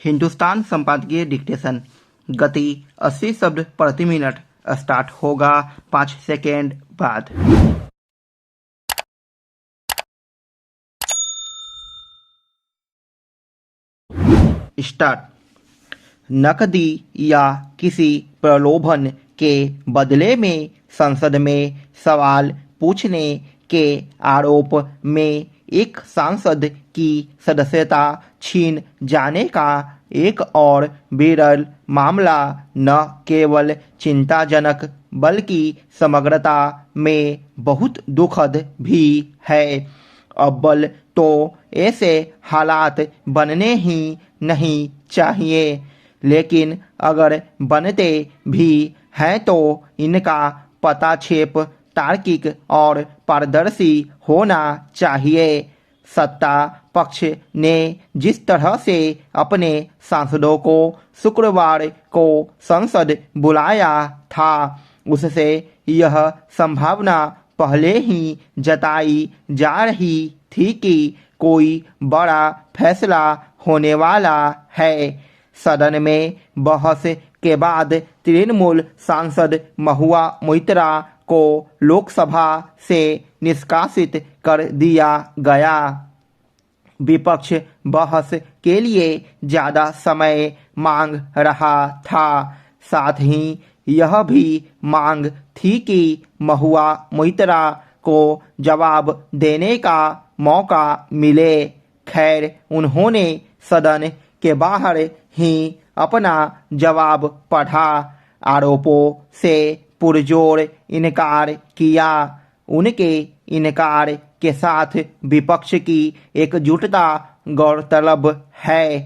हिंदुस्तान संपादकीय डिक्टेशन। गति 80 शब्द प्रति मिनट। स्टार्ट होगा 5 सेकेंड बाद। स्टार्ट। नकदी या किसी प्रलोभन के बदले में संसद में सवाल पूछने के आरोप में एक सांसद की सदस्यता छीन जाने का एक और विरल मामला न केवल चिंताजनक बल्कि समग्रता में बहुत दुखद भी है। अव्वल तो ऐसे हालात बनने ही नहीं चाहिए, लेकिन अगर बनते भी हैं तो इनका पताछेप तार्किक और पारदर्शी होना चाहिए। सत्ता पक्ष ने जिस तरह से अपने सांसदों को शुक्रवार को संसद बुलाया था, उससे यह संभावना पहले ही जताई जा रही थी कि कोई बड़ा फैसला होने वाला है। सदन में बहस के बाद तृणमूल सांसद महुआ मोइत्रा को लोकसभा से निष्कासित कर दिया गया। विपक्ष बहस के लिए ज़्यादा समय मांग रहा था। साथ ही यह भी मांग थी कि महुआ मोइत्रा को जवाब देने का मौका मिले। खैर, उन्होंने सदन के बाहर ही अपना जवाब पढ़ा, आरोपों से पुरजोर इनकार किया। उनके इनकार के साथ विपक्ष की एकजुटता गौरतलब है।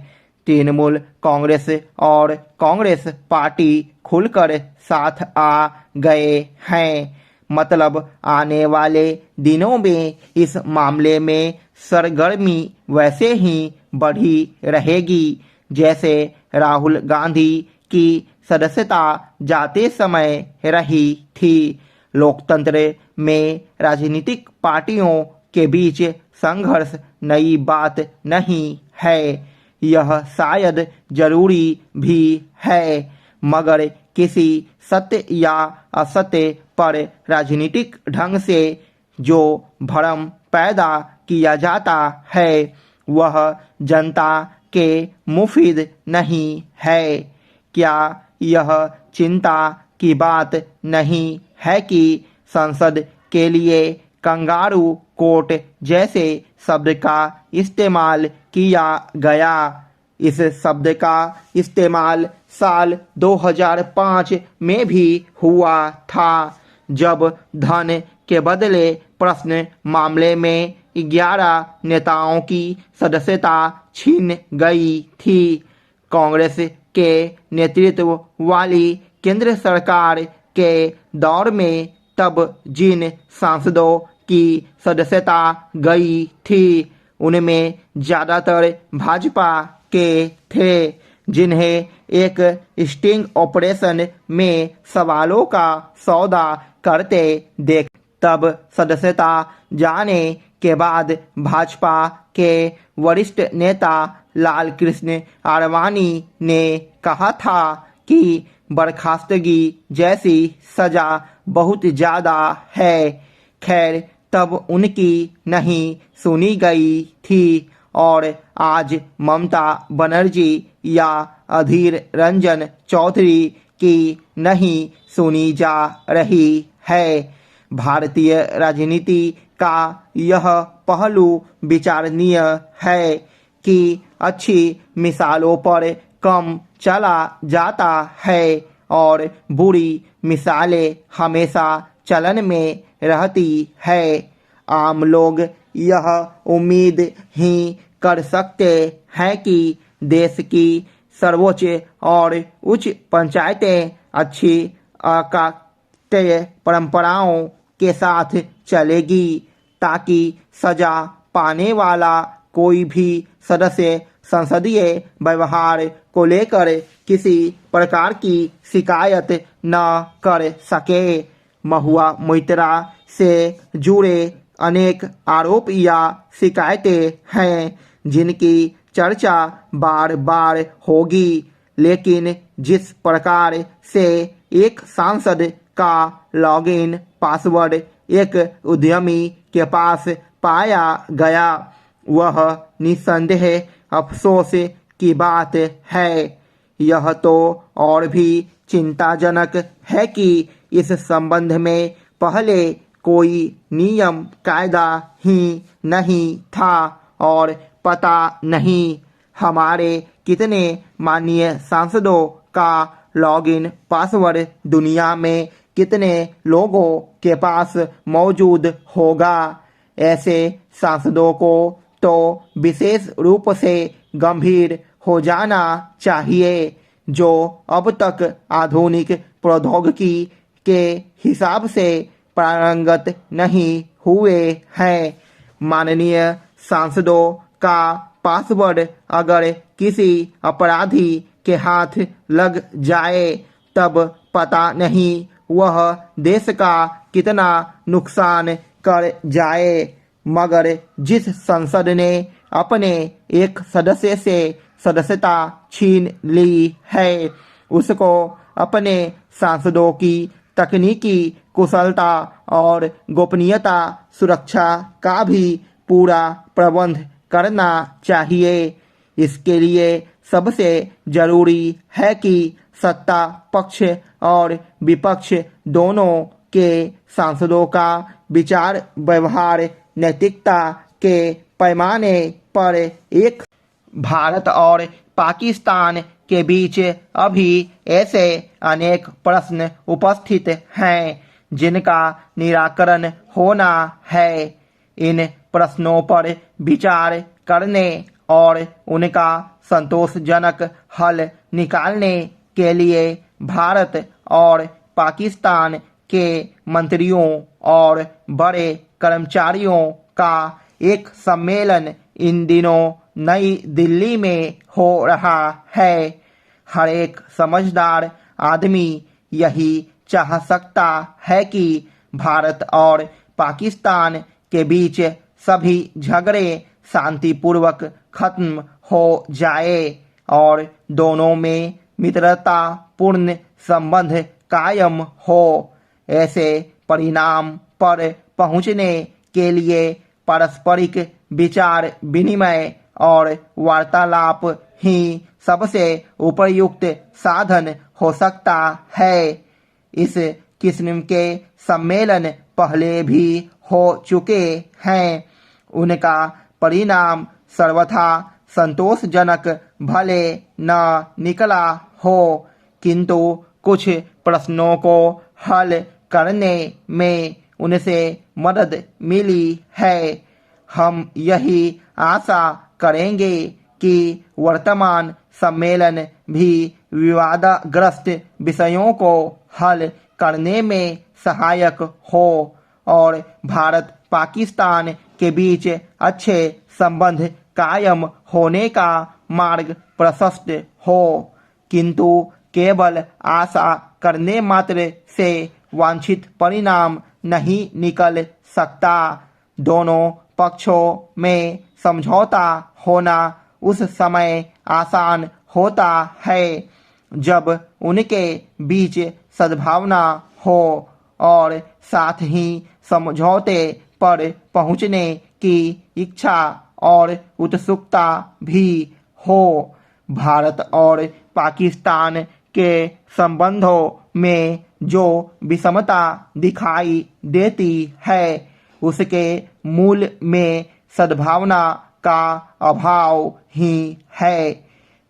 तृणमूल कांग्रेस और कांग्रेस पार्टी खुलकर साथ आ गए हैं। मतलब आने वाले दिनों में इस मामले में सरगर्मी वैसे ही बढ़ी रहेगी जैसे राहुल गांधी की सदस्यता जाते समय रही थी। लोकतंत्र में राजनीतिक पार्टियों के बीच संघर्ष नई बात नहीं है, यह शायद जरूरी भी है, मगर किसी सत्य या असत्य पर राजनीतिक ढंग से जो भ्रम पैदा किया जाता है वह जनता के मुफीद नहीं है। क्या यह चिंता की बात नहीं है कि संसद के लिए कंगारू कोर्ट जैसे शब्द का इस्तेमाल किया गया। इस शब्द का इस्तेमाल साल 2005 में भी हुआ था, जब धन के बदले प्रश्न मामले में 11 नेताओं की सदस्यता छीन गई थी। कांग्रेस के नेतृत्व वाली केंद्र सरकार के दौर में तब जिन सांसदों की सदस्यता गई थी उनमें ज़्यादातर भाजपा के थे, जिन्हें एक स्टिंग ऑपरेशन में सवालों का सौदा करते देख। तब सदस्यता जाने के बाद भाजपा के वरिष्ठ नेता लालकृष्ण आडवाणी ने कहा था कि बर्खास्तगी जैसी सजा बहुत ज़्यादा है। खैर, तब उनकी नहीं सुनी गई थी और आज ममता बनर्जी या अधीर रंजन चौधरी की नहीं सुनी जा रही है। भारतीय राजनीति का यह पहलू विचारणीय है कि अच्छी मिसालों पर कम चला जाता है और बुरी मिसालें हमेशा चलन में रहती है। आम लोग यह उम्मीद ही कर सकते हैं कि देश की सर्वोच्च और उच्च पंचायतें अच्छी अकाक्ष्य परंपराओं के साथ चलेगी, ताकि सजा पाने वाला कोई भी सदस्य संसदीय व्यवहार को लेकर किसी प्रकार की शिकायत न कर सके। महुआ मोइत्रा से जुड़े अनेक आरोप या शिकायतें हैं जिनकी चर्चा बार बार होगी, लेकिन जिस प्रकार से एक सांसद का लॉगिन पासवर्ड एक उद्यमी के पास पाया गया, वह निस्संदेह अफसोस की बात है। यह तो और भी चिंताजनक है कि इस संबंध में पहले कोई नियम कायदा ही नहीं था और पता नहीं हमारे कितने माननीय सांसदों का लॉगिन पासवर्ड दुनिया में कितने लोगों के पास मौजूद होगा। ऐसे सांसदों को तो विशेष रूप से गंभीर हो जाना चाहिए, जो अब तक आधुनिक प्रौद्योगिकी के हिसाब से पारंगत नहीं हुए हैं। माननीय सांसदों का पासवर्ड अगर किसी अपराधी के हाथ लग जाए तब पता नहीं वह देश का कितना नुकसान कर जाए, मगर जिस संसद ने अपने एक सदस्य से सदस्यता छीन ली है, उसको अपने सांसदों की तकनीकी कुशलता और गोपनीयता सुरक्षा का भी पूरा प्रबंध करना चाहिए। इसके लिए सबसे जरूरी है कि सत्ता पक्ष और विपक्ष दोनों के सांसदों का विचार व्यवहार नैतिकता के पैमाने पर एक। भारत और पाकिस्तान के बीच अभी ऐसे अनेक प्रश्न उपस्थित हैं जिनका निराकरण होना है। इन प्रश्नों पर विचार करने और उनका संतोषजनक हल निकालने के लिए भारत और पाकिस्तान के मंत्रियों और बड़े कर्मचारियों का एक सम्मेलन इन दिनों नई दिल्ली में हो रहा है। हर एक समझदार आदमी यही चाह सकता है कि भारत और पाकिस्तान के बीच सभी झगड़े शांतिपूर्वक खत्म हो जाए और दोनों में मित्रतापूर्ण संबंध कायम हो। ऐसे परिणाम पर पहुंचने के लिए पारस्परिक विचार विनिमय और वार्तालाप ही सबसे उपयुक्त साधन हो सकता है। इस किस्म के सम्मेलन पहले भी हो चुके हैं। उनका परिणाम सर्वथा संतोषजनक भले न निकला हो, किंतु कुछ प्रश्नों को हल करने में उनसे मदद मिली है। हम यही आशा करेंगे कि वर्तमान सम्मेलन भी विवादग्रस्त विषयों को हल करने में सहायक हो और भारत पाकिस्तान के बीच अच्छे संबंध कायम होने का मार्ग प्रशस्त हो। किंतु केवल आशा करने मात्र से वांछित परिणाम नहीं निकल सकता। दोनों पक्षों में समझौता होना उस समय आसान होता है जब उनके बीच सद्भावना हो और साथ ही समझौते पर पहुंचने की इच्छा और उत्सुकता भी हो। भारत और पाकिस्तान के संबंधों में जो विषमता दिखाई देती है, उसके मूल में सद्भावना का अभाव ही है।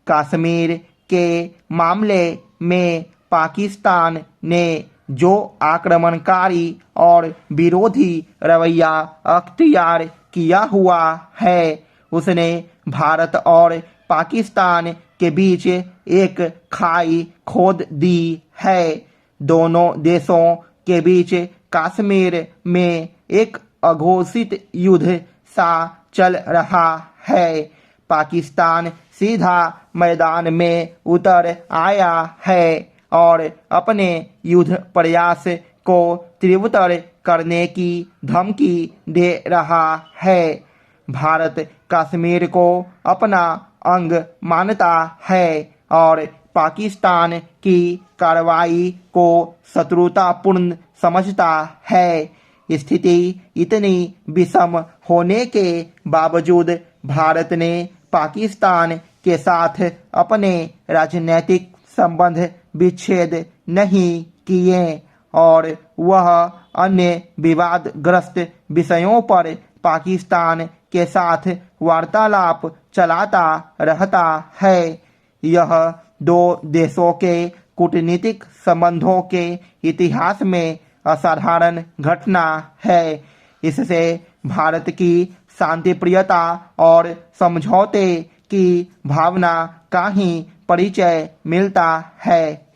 कश्मीर के मामले में पाकिस्तान ने जो आक्रमणकारी और विरोधी रवैया अख्तियार किया हुआ है, उसने भारत और पाकिस्तान के बीच एक खाई खोद दी है। दोनों देशों के बीच कश्मीर में एक अघोषित युद्ध सा चल रहा है। पाकिस्तान सीधा मैदान में उतर आया है और अपने युद्ध प्रयास को तीव्रतर करने की धमकी दे रहा है। भारत कश्मीर को अपना अंग मानता है और पाकिस्तान की कार्रवाई को शत्रुतापूर्ण समझता है। स्थिति इतनी विषम होने के बावजूद भारत ने पाकिस्तान के साथ अपने राजनीतिक संबंध विच्छेद नहीं किए और वह अन्य विवादग्रस्त विषयों पर पाकिस्तान के साथ वार्तालाप चलाता रहता है। यह दो देशों के कूटनीतिक संबंधों के इतिहास में असाधारण घटना है। इससे भारत की शांतिप्रियता और समझौते की भावना का ही परिचय मिलता है।